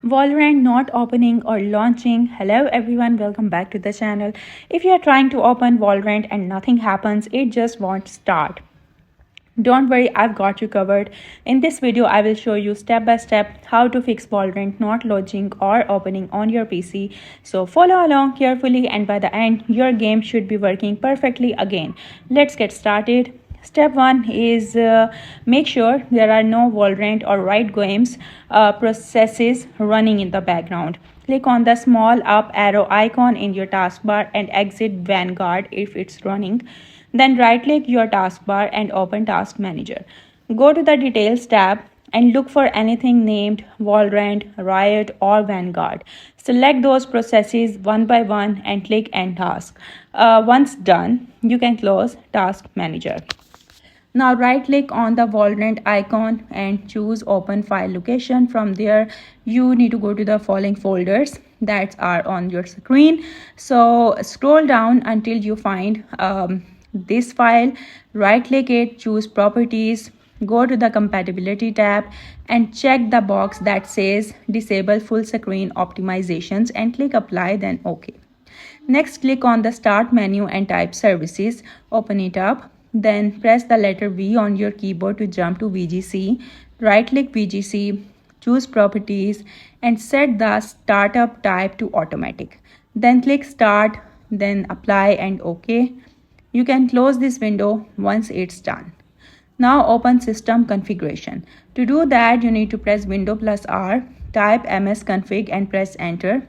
Valorant not opening or launching. Hello everyone, welcome back to the channel. If you are trying to open Valorant and nothing happens, it just won't start. Don't worry, I've got you covered. In this video, I will show you step by step how to fix Valorant not launching or opening on your PC. So follow along carefully and by the end, your game should be working perfectly again. Let's get started. Step 1 is make sure there are no Valorant or Riot games processes running in the background. Click on the small up arrow icon in your taskbar and exit Vanguard if it's running. Then right click your taskbar and open Task Manager. Go to the Details tab and look for anything named Valorant, Riot or Vanguard. Select those processes one by one and click End Task. Once done, you can close Task Manager. Now right click on the Valorant icon and choose open file location. From there you need to go to the following folders that are on your screen. So scroll down until you find this file, right click it, choose properties, go to the compatibility tab and check the box that says disable full screen optimizations and click apply, then OK. Next click on the start menu and type services, open it up. Then press the letter V on your keyboard to jump to VGC. Right click VGC, choose properties and set the startup type to automatic. Then click start, then apply and OK. You can close this window once it's done. Now open system configuration. To do that, you need to press Window plus R, type msconfig and press enter.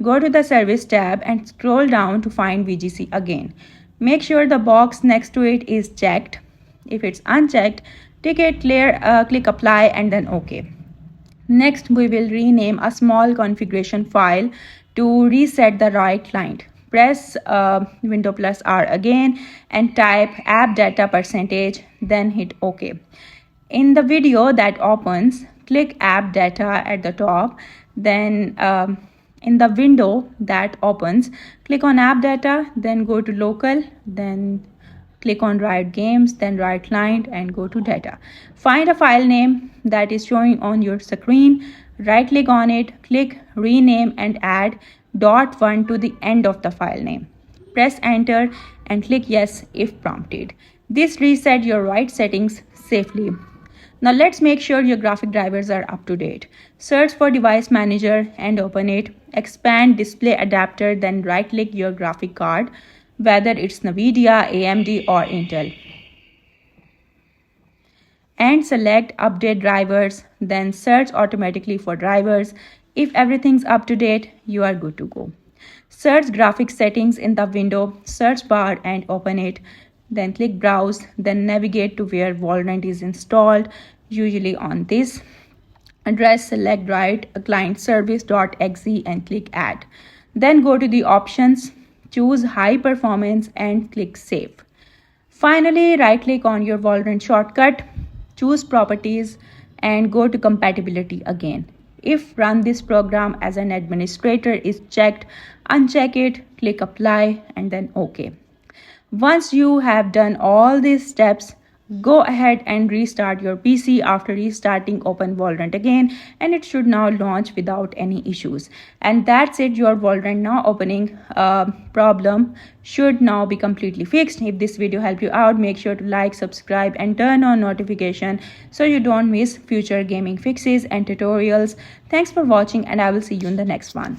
Go to the service tab and scroll down to find VGC again. Make sure the box next to it is checked. If it's unchecked, tick it, click apply and then OK. Next, we will rename a small configuration file to reset the Riot Client. Press Window plus R again and type app data %, then hit OK. In the video that opens, click app data at the top, then in the window that opens, click on app data, then go to local, then click on Riot Games, then Riot Client and go to data. Find a file name that is showing on your screen, right click on it, click rename and add .1 to the end of the file name. Press enter and click yes if prompted. This reset your Riot settings safely. Now let's make sure your graphic drivers are up to date. Search for device manager and open it. Expand display adapter, then right click your graphic card, whether it's NVIDIA, AMD or Intel. And select update drivers, then search automatically for drivers. If everything's up to date, you are good to go. Search graphic settings in the window search bar and open it. Then click browse, then navigate to where Valorant is installed, usually on this address. Select Riot Client service.exe and click add. Then go to the options, choose high performance and click save. Finally, right click on your Valorant shortcut, choose properties and go to compatibility again. If run this program as an administrator is checked, uncheck it, click apply and then OK. Once you have done all these steps, go ahead and restart your PC. After restarting, open Valorant again and it should now launch without any issues. And that's it, your Valorant now opening problem should now be completely fixed. If this video helped you out, make sure to like, subscribe and turn on notification so you don't miss future gaming fixes and tutorials. Thanks for watching and I will see you in the next one.